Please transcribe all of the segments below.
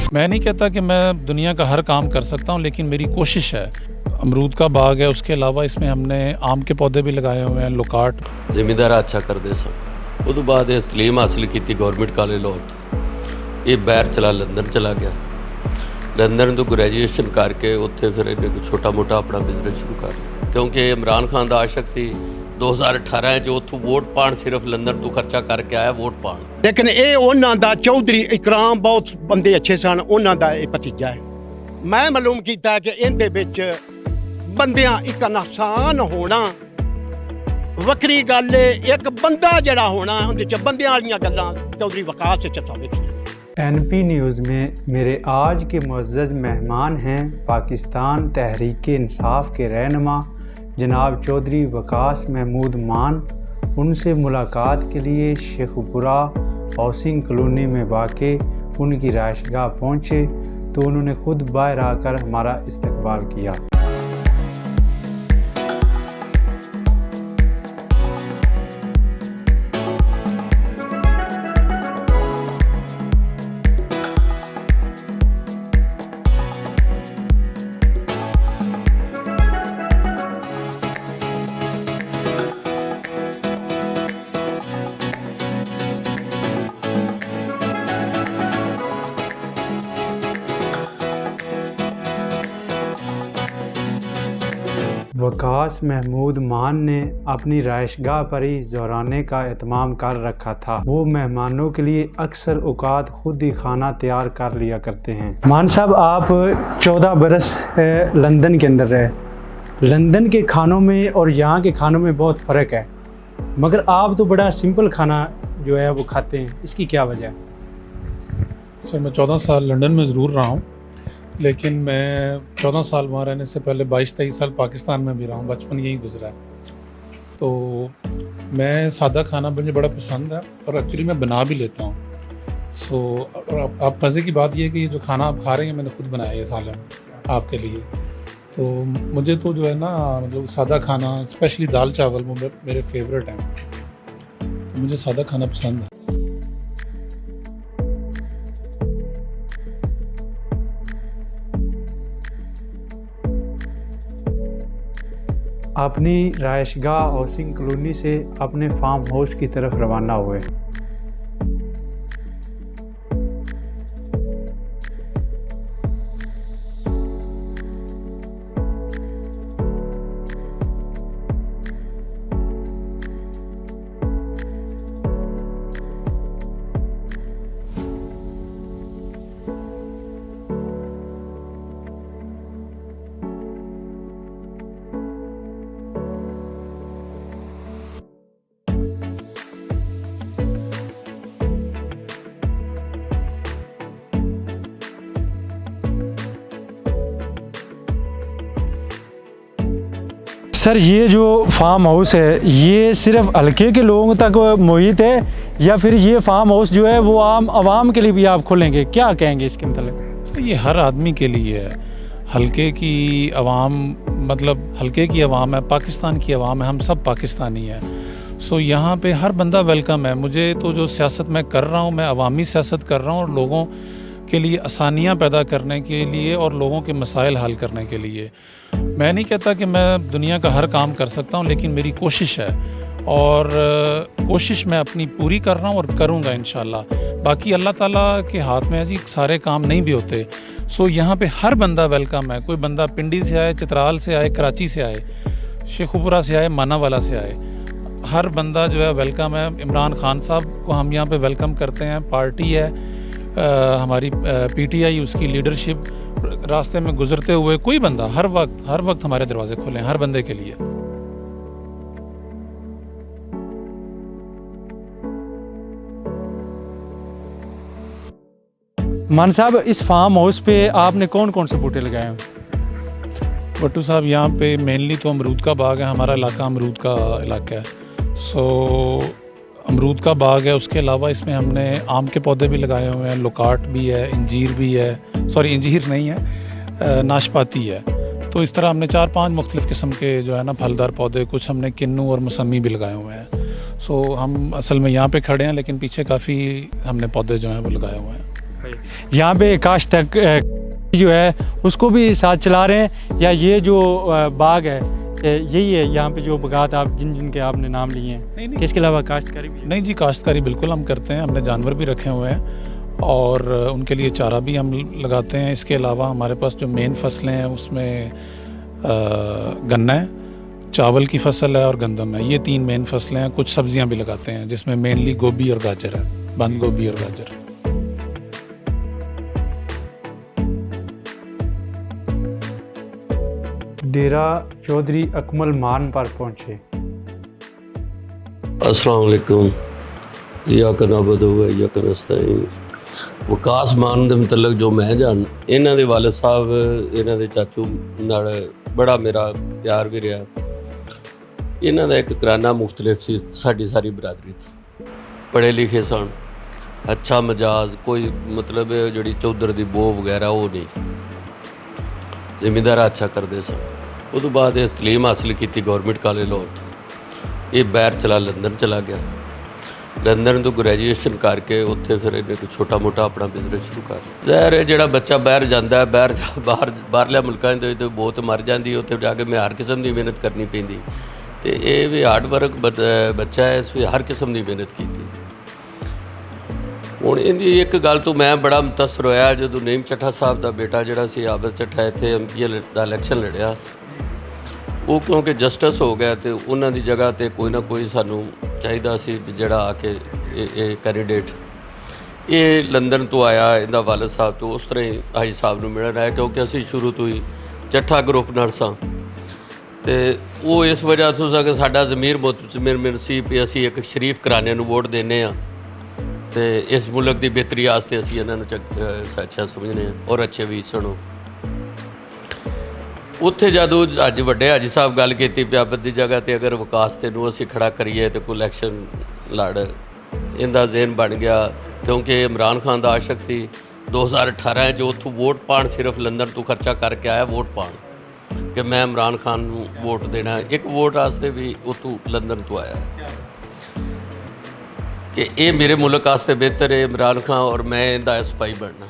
मैं नहीं कहता कि मैं दुनिया का हर काम कर सकता हूँ, लेकिन मेरी कोशिश है। अमरूद का बाग है, उसके अलावा इसमें हमने आम के पौधे भी लगाए हुए हैं, लोकाट। ਜ਼ਿਮੀਂਦਾਰ अच्छा करते सन। उस बाद तलीम हासिल की गौरमेंट कॉलेज लाहौर। ये बाहर चला लंदन चला गया। लंदन तो ग्रैजुएशन करके उत्थे फिर इन्हें छोटा मोटा अपना बिजनेस शुरू कर लिया, क्योंकि इमरान खान का आशक सी। 2018 ਚ ਉੱਥੋਂ ਵੋਟ ਪਾਣ ਸਿਰਫ ਲੰਡਨ ਤੋਂ ਖਰਚਾ ਕਰਕੇ ਆਇਆ ਵੋਟ ਪਾਣ। ਲੇਕਿਨ ਇਹ ਉਹਨਾਂ ਦਾ ਚੌਧਰੀ ਇਕਰਾਮ ਬਹੁਤ ਬੰਦੇ ਅੱਛੇ ਸਨ, ਉਹਨਾਂ ਦਾ ਇਹ ਭਤੀਜਾ ਹੈ। ਮੈਂ ਮਾਲੂਮ ਕੀਤਾ ਕਿ ਇਹਦੇ ਵਿੱਚ ਬੰਦਿਆਂ ਇੱਕ ਨੁਕਸਾਨ ਹੋਣਾ ਵੱਖਰੀ ਗੱਲ ਹੈ, ਇੱਕ ਬੰਦਾ ਜਿਹੜਾ ਹੋਣਾ ਉਹਦੇ ਚ ਬੰਦਿਆਂ ਵਾਲੀਆਂ ਗੱਲਾਂ चौधरी वकास से चर्चा देखी। NP न्यूज़ में मेरे आज के मुअज़्ज़ज़ मेहमान हैं पाकिस्तान तहरीक इंसाफ के रहनुमा जनाब चौधरी वकास महमूद मान। उनसे मुलाकात के लिए शेखुपुरा हाउसिंग कॉलोनी में वाक़े उनकी रहायशगाह पहुँचे तो उन्होंने खुद बाहर आकर हमारा इस्तकबाल किया। वकास महमूद मान ने अपनी रहायशगाह पर ही ज़ोराने का एहतमाम कर रखा था। वो मेहमानों के लिए अक्सर औकात खुद ही खाना तैयार कर लिया करते हैं। मान साहब, आप 14 बरस लंदन के अंदर रहे। लंदन के खानों में और यहाँ के खानों में बहुत फ़र्क है, मगर आप तो बड़ा सिंपल खाना जो है वो खाते हैं, इसकी क्या वजह है? सर, मैं 14 साल लंदन में ज़रूर रहा हूँ, लेकिन मैं 14 साल वहाँ रहने से पहले 22-23 साल पाकिस्तान में भी रहा हूँ। बचपन यहीं गुजरा है, तो मैं सादा खाना मुझे बड़ा पसंद है और एक्चुअली मैं बना भी लेता हूँ। सो आप मज़े की बात ये है कि ये जो खाना आप खा रहे हैं मैंने खुद बनाया है सालन आपके लिए। तो मुझे तो जो है ना, मतलब सादा खाना, स्पेशली दाल चावल मेरे फेवरेट हैं, तो मुझे सादा खाना पसंद है। अपनी रहायशगाह हाउसिंग कॉलोनी से अपने फार्म हाउस की तरफ रवाना हुए। सर, ये जो फार्म हाउस है ये सिर्फ हल्के के लोगों तक मुहित है या फिर ये फार्म हाउस जो है वो आम आवाम के लिए भी आप खोलेंगे? क्या कहेंगे इसके मतलब? ये हर आदमी के लिए है। हल्के की आवाम, मतलब हल्के की आवाम है, पाकिस्तान की आवाम है, हम सब पाकिस्तानी हैं। सो यहाँ पे हर बंदा वेलकम है। मुझे तो जो सियासत मैं कर रहा हूँ, मैं अवामी सियासत कर रहा हूँ और लोगों के लिए आसानियाँ पैदा करने के लिए और लोगों के मसाइल हल करने के लिए। मैं नहीं कहता कि मैं दुनिया का हर काम कर सकता हूँ, लेकिन मेरी कोशिश है और कोशिश मैं अपनी पूरी कर रहा हूँ और करूँगा इंशाल्लाह। बाकी अल्लाह ताला के हाथ में है जी, सारे काम नहीं भी होते। सो यहाँ पे हर बंदा वेलकम है। कोई बंदा पिंडी से आए, चित्राल से आए, कराची से आए, शेखुपुरा से आए, मानावाला से आए, हर बंदा जो है वेलकम है। इमरान खान साहब को हम यहाँ पे वेलकम करते हैं। पार्टी है हमारी PTI, उसकी लीडरशिप, रास्ते में गुजरते हुए कोई बंदा हर वक्त हमारे दरवाजे खोले हैं हर बंदे के लिए। मान साहब, इस फार्म हाउस पे आपने कौन कौन से बूटे लगाए हैं? भट्टू साहब, यहाँ पे मेनली तो अमरूद का बाग है। हमारा इलाका अमरूद का इलाका है। सो अमरूद का बाग है, उसके अलावा इसमें हमने आम के पौधे भी लगाए हुए हैं, लोकाट भी है, इंजीर भी है, सॉरी इंजीर नहीं है, नाशपाती है। तो इस तरह हमने 4-5 मुख्तलिफ़ किस्म के जो है ना फलदार पौधे, कुछ हमने किन्नू और मौसमी भी लगाए हुए हैं। सो हम असल में यहाँ पे खड़े हैं, लेकिन पीछे काफ़ी हमने पौधे जो हैं वो लगाए हुए हैं। यहाँ पे काश तक जो है उसको भी साथ चला रहे हैं, या ये जो बाग है यही है यहाँ पे जो बगात आप जिनके आपने नाम लिए हैं? नहीं। इसके अलावा काश्तकारी भी? नहीं जी, काश्तकारी बिल्कुल हम करते हैं, हमने जानवर भी रखे हुए हैं और उनके लिए चारा भी हम लगाते हैं। इसके अलावा हमारे पास जो मेन फसलें हैं उसमें गन्ना है, चावल की फसल है और गंदम है। ये 3 मेन फसलें हैं। कुछ सब्जियां भी लगाते हैं जिसमें मेनली गोभी और गाजर है, बंद गोभी और गाजर। डेरा चौधरी अकमल मान पर पहुंचे। अस्सलाम वालेकुम। इय्याका नअबुदु व इय्याका नस्तईन। ਵਿਕਾਸ ਮਾਨ ਦੇ ਮੁਤਲਕ ਜੋ ਮੈਂ ਜਾਣ, ਇਹਨਾਂ ਦੇ ਵਾਲਿਦ ਸਾਹਿਬ, ਇਹਨਾਂ ਦੇ ਚਾਚੂ ਨਾਲ ਬੜਾ ਮੇਰਾ ਪਿਆਰ ਵੀ ਰਿਹਾ। ਇਹਨਾਂ ਦਾ ਇੱਕ ਕਰਾਨਾ ਮੁਖਤਲਿਫ ਸੀ ਸਾਡੀ ਸਾਰੀ ਬਰਾਦਰੀ ਤੋਂ। ਪੜ੍ਹੇ ਲਿਖੇ ਸਨ, ਅੱਛਾ ਮਜਾਜ, ਕੋਈ ਮਤਲਬ ਜਿਹੜੀ ਚੌਧਰ ਦੀ ਬੋ ਵਗੈਰਾ ਉਹ ਨਹੀਂ। ਜ਼ਿਮੀਂਦਾਰ ਅੱਛਾ ਕਰਦੇ ਸਨ। ਉਹ ਤੋਂ ਬਾਅਦ ਇਹ ਤਲੀਮ ਹਾਸਿਲ ਕੀਤੀ ਗੌਰਮੈਂਟ ਕਾਲਜ ਲਾਹੌਰ ਤੋਂ। ਇਹ ਬਾਹਰ ਚਲਾ ਲੰਦਨ ਚਲਾ ਗਿਆ। ਲੰਦਨ ਤੋਂ ਗ੍ਰੈਜੂਏਸ਼ਨ ਕਰਕੇ ਉੱਥੇ ਫਿਰ ਇਹਨੇ ਕੋਈ ਛੋਟਾ ਮੋਟਾ ਆਪਣਾ ਬਿਜ਼ਨਸ ਸ਼ੁਰੂ ਕਰ ਲਿਆ। ਜ਼ਾਹਿਰ ਹੈ ਜਿਹੜਾ ਬੱਚਾ ਬਾਹਰ ਜਾਂਦਾ, ਬਾਹਰਲੇ ਮੁਲਕਾਂ ਦੇ ਵਿੱਚ ਬਹੁਤ ਮਰ ਜਾਂਦੀ, ਉੱਥੇ ਜਾ ਕੇ ਮੈਂ ਹਰ ਕਿਸਮ ਦੀ ਮਿਹਨਤ ਕਰਨੀ ਪੈਂਦੀ। ਅਤੇ ਇਹ ਵੀ ਹਾਰਡ ਵਰਕ ਬੱਚਾ ਹੈ, ਇਸ ਵਿੱਚ ਹਰ ਕਿਸਮ ਦੀ ਮਿਹਨਤ ਕੀਤੀ। ਹੁਣ ਇਹਦੀ ਇੱਕ ਗੱਲ ਤੋਂ ਮੈਂ ਬੜਾ ਮੁਤਅਸਰ ਹੋਇਆ ਜਦੋਂ ਨਈਮ ਚੱਠਾ ਸਾਹਿਬ ਦਾ ਬੇਟਾ ਜਿਹੜਾ ਸੀ ਆਬਦ ਚੱਠਾ ਇੱਥੇ MPL ਦਾ ਇਲੈਕਸ਼ਨ ਲੜਿਆ। ਉਹ ਕਿਉਂਕਿ ਜਸਟਿਸ ਹੋ ਗਿਆ ਅਤੇ ਉਹਨਾਂ ਦੀ ਜਗ੍ਹਾ 'ਤੇ ਕੋਈ ਨਾ ਕੋਈ ਸਾਨੂੰ ਚਾਹੀਦਾ ਸੀ ਜਿਹੜਾ ਆ ਕੇ ਇਹ ਕੈਂਡੀਡੇਟ। ਇਹ ਲੰਦਨ ਤੋਂ ਆਇਆ, ਇਹਦਾ ਵਾਲਿਦ ਸਾਹਿਬ ਤੋਂ। ਉਸ ਤਰ੍ਹਾਂ ਹੀ ਹਾਜੀ ਸਾਹਿਬ ਨੂੰ ਮਿਲਣ ਆਇਆ ਕਿਉਂਕਿ ਅਸੀਂ ਸ਼ੁਰੂ ਤੋਂ ਹੀ ਚੱਠਾ ਗਰੁੱਪ ਨਾਲ ਸਾਂ। ਅਤੇ ਉਹ ਇਸ ਵਜ੍ਹਾ ਤੋਂ ਕਿ ਸਾਡਾ ਜ਼ਮੀਰ ਮੁਤਮਿਨ ਸੀ ਵੀ ਅਸੀਂ ਇੱਕ ਸ਼ਰੀਫ ਘਰਾਣੇ ਨੂੰ ਵੋਟ ਦਿੰਦੇ ਹਾਂ ਅਤੇ ਇਸ ਮੁਲਕ ਦੀ ਬਿਹਤਰੀ ਵਾਸਤੇ ਅਸੀਂ ਇਹਨਾਂ ਨੂੰ ਅੱਛਾ ਸਮਝਦੇ ਹਾਂ ਔਰ ਅੱਛੇ ਵੀ ਸੁਣੋ। ਉੱਥੇ ਜਦੋਂ ਅੱਜ ਵੱਡੇ ਹਾਜੀ ਸਾਹਿਬ ਗੱਲ ਕੀਤੀ ਪਿਆਬਤ ਦੀ ਜਗ੍ਹਾ 'ਤੇ ਅਗਰ ਵਿਕਾਸ ਤੇ ਨੂੰ ਅਸੀਂ ਖੜਾ ਕਰੀਏ ਤਾਂ ਕੋਈ ਇਲੈਕਸ਼ਨ ਲੜ, ਇਹਦਾ ਜ਼ਹਿਨ ਬਣ ਗਿਆ ਕਿਉਂਕਿ ਇਮਰਾਨ ਖਾਨ ਦਾ ਆਸ਼ਕ ਸੀ। 2018 'ਚ ਉੱਥੋਂ ਵੋਟ ਪਾਉਣ, ਸਿਰਫ ਲੰਦਨ ਤੋਂ ਖਰਚਾ ਕਰਕੇ ਆਇਆ ਵੋਟ ਪਾਉਣ ਕਿ ਮੈਂ ਇਮਰਾਨ ਖਾਨ ਨੂੰ ਵੋਟ ਦੇਣਾ। ਇੱਕ ਵੋਟ ਵਾਸਤੇ ਵੀ ਉੱਥੋਂ ਲੰਦਨ ਤੋਂ ਆਇਆ ਕਿ ਇਹ ਮੇਰੇ ਮੁਲਕ ਵਾਸਤੇ ਬਿਹਤਰ ਹੈ ਇਮਰਾਨ ਖਾਨ ਔਰ ਮੈਂ ਇਹਦਾ ਸਿਪਾਹੀ ਬਣਨਾ।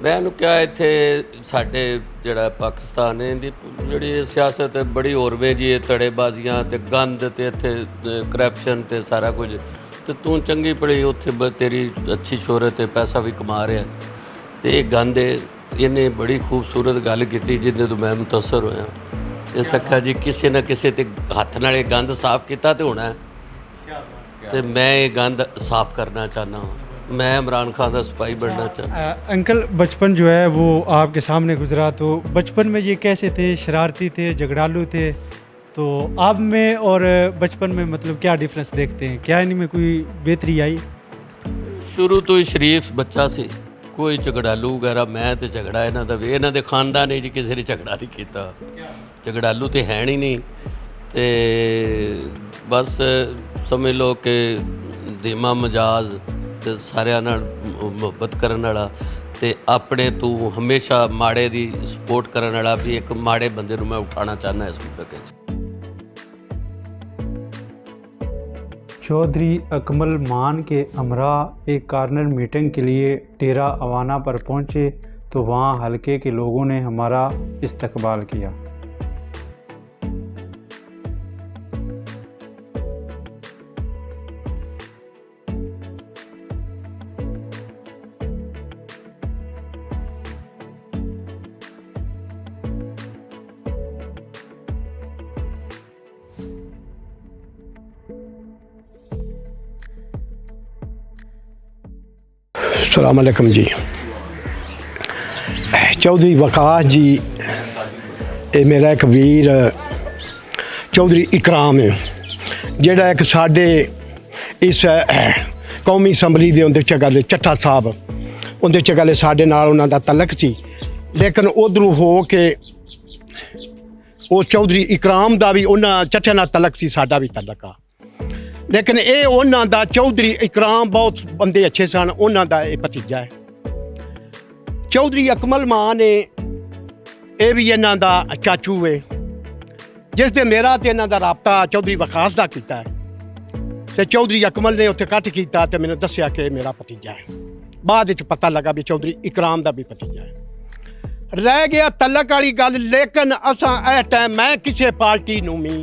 ਮੈਂ ਇਹਨੂੰ ਕਿਹਾ ਇੱਥੇ ਸਾਡੇ ਜਿਹੜਾ ਪਾਕਿਸਤਾਨ ਹੈ ਇਹਦੀ ਜਿਹੜੀ ਸਿਆਸਤ ਹੈ ਬੜੀ ਹੋਰਵੇਂ ਜੀ, ਤੜੇਬਾਜ਼ੀਆਂ ਅਤੇ ਗੰਦ ਅਤੇ ਇੱਥੇ ਕਰਪਸ਼ਨ ਅਤੇ ਸਾਰਾ ਕੁਝ, ਅਤੇ ਤੂੰ ਚੰਗੀ ਪੜ੍ਹੀ ਉੱਥੇ ਤੇਰੀ ਅੱਛੀ ਸ਼ੋਹਰਤ ਅਤੇ ਪੈਸਾ ਵੀ ਕਮਾ ਰਿਹਾ ਅਤੇ ਇਹ ਗੰਦ ਹੈ। ਇਹਨੇ ਬੜੀ ਖੂਬਸੂਰਤ ਗੱਲ ਕੀਤੀ ਜਿਹਦੇ ਤੋਂ ਮੈਂ ਮੁਤਅਸਰ ਹੋਇਆ। ਇਸ ਆਖਿਆ ਜੀ ਕਿਸੇ ਨਾ ਕਿਸੇ 'ਤੇ ਹੱਥ ਨਾਲ ਇਹ ਗੰਦ ਸਾਫ਼ ਕੀਤਾ ਤਾਂ ਹੋਣਾ, ਅਤੇ ਮੈਂ ਇਹ ਗੰਦ ਸਾਫ਼ करना चाहना हूँ। मैं इमरान खान का सिपाही बनना चाहता। अंकल, बचपन जो है वो आपके सामने गुजरा, तो बचपन में ये कैसे थे? शरारती थे, झगड़ालू थे? तो आप में और बचपन में मतलब क्या डिफरेंस देखते हैं? क्या इनमें कोई बेहतरी आई? शुरू तो ही शरीफ बच्चा सी, कोई झगड़ालू वगैरह मैं तो झगड़ा इन्हों के खानदान जी किसी ने झगड़ा नहीं किया। झगड़ालू तो है नहीं, तो बस समझ लो कि धीमा मजाज ਤੇ ਸਾਰਿਆਂ ਨਾਲ ਮੁਹੱਬਤ ਕਰਨ ਵਾਲਾ ਅਤੇ ਆਪਣੇ ਤੋਂ ਹਮੇਸ਼ਾ ਮਾੜੇ ਦੀ ਸਪੋਰਟ ਕਰਨ ਵਾਲਾ ਵੀ ਇੱਕ ਮਾੜੇ ਬੰਦੇ ਨੂੰ ਮੈਂ ਉਠਾਉਣਾ ਚਾਹੁੰਦਾ ਇਸ ਮੁਲਕ ਵਿੱਚ। चौधरी अकमल मान के हमरा एक कार्नर मीटिंग के लिए डेरा अवाना पर पहुंचे तो वहां हलके के लोगों ने हमारा इस्तकबाल किया। अस्सलाम वालेकुम जी। चौधरी वकास जी, ये मेरा एक वीर चौधरी इकराम है ਜਿਹੜਾ ਇੱਕ ਸਾਡੇ ਇਸ ਕੌਮੀ ਅਸੈਂਬਲੀ ਦੇ ਉਹਦੇ 'ਚ ਗੱਲ ਚੱਠਾ ਸਾਹਿਬ ਉਹਦੇ 'ਚ ਗੱਲ ਸਾਡੇ ਨਾਲ ਉਹਨਾਂ ਦਾ ਤਲਕ ਸੀ, ਲੇਕਿਨ ਉਧਰੋਂ ਹੋ ਕੇ ਉਹ ਚੌਧਰੀ ਇਕਰਾਮ ਦਾ ਵੀ ਉਹਨਾਂ ਚੱਠੇ ਨਾਲ ਤਲਕ ਸੀ, ਸਾਡਾ ਵੀ ਤਲਕ ਆ। ਲੇਕਿਨ ਇਹ ਉਹਨਾਂ ਦਾ ਚੌਧਰੀ ਇਕਰਾਮ ਬਹੁਤ ਬੰਦੇ ਅੱਛੇ ਸਨ, ਉਹਨਾਂ ਦਾ ਇਹ ਭਤੀਜਾ ਹੈ। ਚੌਧਰੀ ਅਕਮਲ ਮਾਨ ਨੇ ਇਹ ਵੀ ਇਹਨਾਂ ਦਾ ਚਾਚੂ ਹੈ, ਜਿਸ ਦੇ ਮੇਰਾ ਤੇ ਇਹਨਾਂ ਦਾ ਰਾਬਤਾ ਚੌਧਰੀ ਵਕਾਸ ਦਾ ਕੀਤਾ ਹੈ। ਅਤੇ ਚੌਧਰੀ ਅਕਮਲ ਨੇ ਉੱਥੇ ਇਕੱਠ ਕੀਤਾ ਅਤੇ ਮੈਨੂੰ ਦੱਸਿਆ ਕਿ ਮੇਰਾ ਭਤੀਜਾ ਹੈ। बाद च पता लगा भी चौधरी इकराम का भी भतीजा है। रह गया तलक वाली गल, लेकिन असां इस टाइम मैं किसी पार्टी नूं भी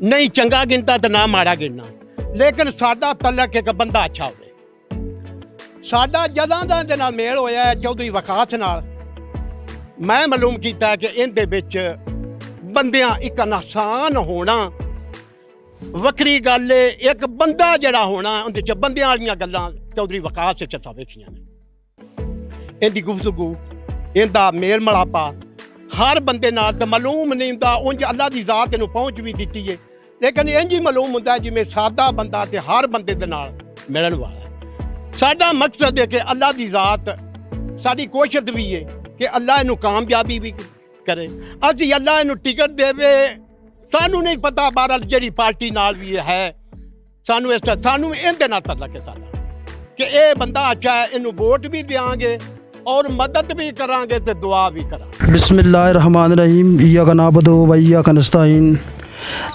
नहीं चंगा गिनता तो ना माड़ा गिनना, लेकिन साडा तलक एक बंदा अच्छा होवे। साडा जदां दा इहदे नाल मेल होया है चौधरी वकास नाल, मैं मालूम कीता कि इहदे विच बंदियां एक नसान होना वक्री गल है, एक बंदा जिहड़ा होना उहदे च बंदियां वालियां गल्लां चौधरी वकास च असां वेखियां ने। इहदी गुफ्तगू, इहदा मेल मलापा हर बंदे नाल ते मालूम नहीं हुंदा। उंज अल्लाह दी ज़ात इहनूं पहुँच भी दित्ती है, लेकिन इंज ही मालूम हुंदा जिवें सादा बंदा ते हर बंदे दे नाल मिलण वाला। साडा मकसद है कि अल्लाह दी ज़ात, साडी कोशिश भी है कि अल्लाह इहनूं कामयाबी भी करे, असीं अल्लाह इहनूं टिकट देवे। सानू नहीं पता बहरहाल जिहड़ी पार्टी नाल भी है, सानू इहदे नाल तलक है साडा कि ये बंदा अच्छा है, इहनूं वोट भी देंगे और मदद भी करांगे ते दुआ भी करांगे। बिस्मिल्लाहिर्रहमानिर्रहीम, इय्याका नअबुदु व इय्याका नस्तईन।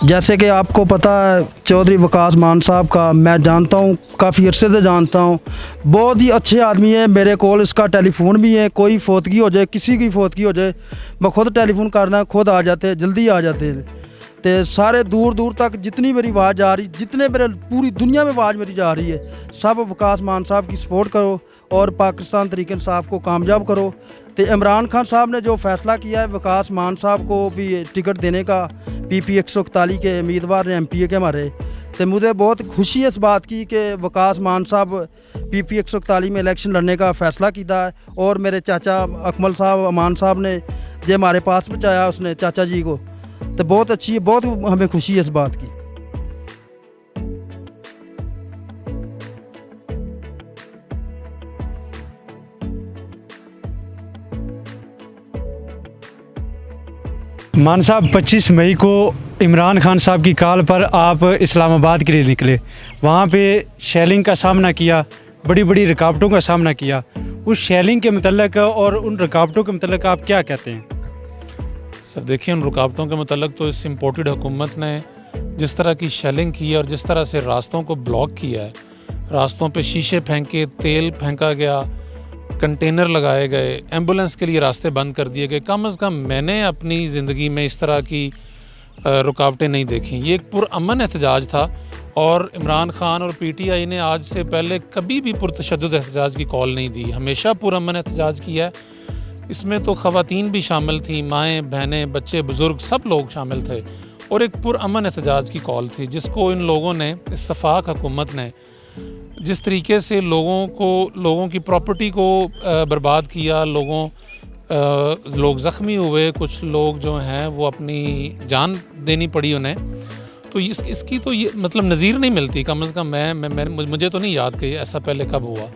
जैसे कि आपको पता है चौधरी वकास मान साहब का मैं जानता हूँ, काफ़ी अरसे से जानता हूँ। बहुत ही अच्छे आदमी है। मेरे कोल इसका टेलीफोन भी है, कोई फोतगी हो जाए, किसी की फोतगी हो जाए, मैं खुद टेलीफोन करना, खुद आ जाते, जल्दी आ जाते हैं। तो सारे दूर दूर तक जितनी मेरी आवाज़ जा रही, जितने मेरे पूरी दुनिया में आवाज़ मेरी जा रही है, सब वकास मान साहब की सपोर्ट करो और पाकिस्तान तहरीक इंसाफ को कामयाब करो। तो इमरान खान साहब ने जो फ़ैसला किया है वकास मान साहब को भी टिकट देने का, PP 141 के उम्मीदवार हैं MPA के हमारे, तो मुझे बहुत खुशी है इस बात की कि वकास मान साहब PP 141 में इलेक्शन लड़ने का फ़ैसला किया है। और मेरे चाचा अकमल साहब अमान साहब ने जो हमारे पास पहुँचाया उसने चाचा जी को, तो बहुत अच्छी है, बहुत हमें खुशी है इस बात की। मान साहब 25 मई को इमरान खान साहब की कॉल पर आप इस्लामाबाद के लिए निकले, वहाँ पे शेलिंग का सामना किया, बड़ी बड़ी रुकावटों का सामना किया। उस शेलिंग के मतलब और उन रुकावटों के मतलब आप क्या कहते हैं? सर देखिए, उन रुकावटों के मतलब तो इस इम्पोर्टेड हुकूमत ने जिस तरह की शेलिंग की है और जिस तरह से रास्तों को ब्लॉक किया है, रास्तों पे शीशे फेंके, तेल फेंका गया, कंटेनर लगाए गए, एम्बुलेंस के लिए रास्ते बंद कर दिए गए। कम से कम मैंने अपनी ज़िंदगी में इस तरह की रुकावटें नहीं देखी। ये एक पुरअमन एहतजाज था और इमरान खान और PTI ने आज से पहले कभी भी पुरतशद्दुद एहतजाज की कॉल नहीं दी, हमेशा पुरअमन एहतजाज किया है। इसमें तो ख़वातीन भी शामिल थी, माएँ बहनें बच्चे बुज़ुर्ग सब लोग शामिल थे और एक पुरअमन एहतजाज की कॉल थी, जिसको इन लोगों ने, इस सफ़ाक हुकूमत ने जिस तरीके से लोगों की प्रॉपर्टी को बर्बाद किया, लोग ज़ख्मी हुए, कुछ लोग जो हैं वो अपनी जान देनी पड़ी उन्हें, तो इसकी तो ये मतलब नज़ीर नहीं मिलती। कम से कम मुझे तो नहीं याद कि ऐसा पहले कब हुआ।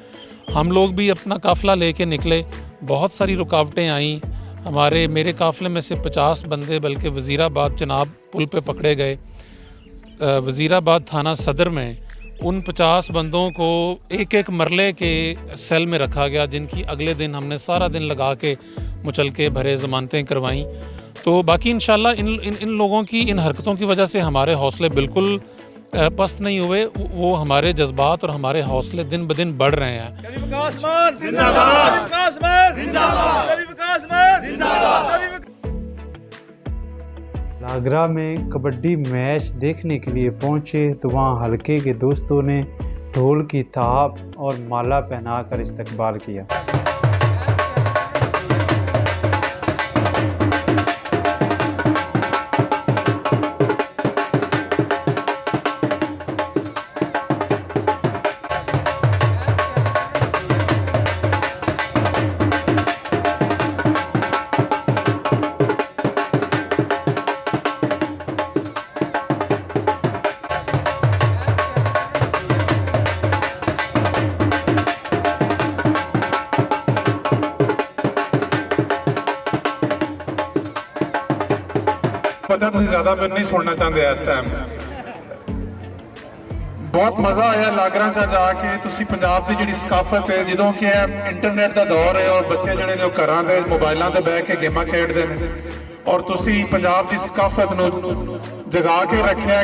हम लोग भी अपना काफ़िला लेके निकले, बहुत सारी रुकावटें आईं। मेरे काफ़िले में से 50 बंदे बल्कि वज़ीराबाद चनाब पुल पे पकड़े गए। वज़ीराबाद थाना सदर में उन 50 बंदों को एक एक मरले के सेल में रखा गया, जिनकी अगले दिन हमने सारा दिन लगा के मुचलके भरे ज़मानतें करवाईं। तो बाकी इंशाल्लाह इन लोगों की इन हरकतों की वजह से हमारे हौसले बिल्कुल पस्त नहीं हुए, वो हमारे जज्बात और हमारे हौसले दिन ब दिन बढ़ रहे हैं। लागरा में कबड्डी मैच देखने के लिए पहुंचे तो वहां हलके के दोस्तों ने ढोल की थाप और माला पहनाकर इस्तकबाल किया। पता तुसीं ज़्यादा मैं नहीं सुनना चाहते इस टाइम। बहुत मज़ा आया लागरा च जाके। तुसीं पंजाब की जिहड़ी सकाफत है, जदों कि इंटरनेट का दौर है और बच्चे जिहड़े ने घरां दे मोबाइलों ते बह के गेमां खेडदे ने, और तुसीं पंजाब की सकाफत नूं जगा के रखिया।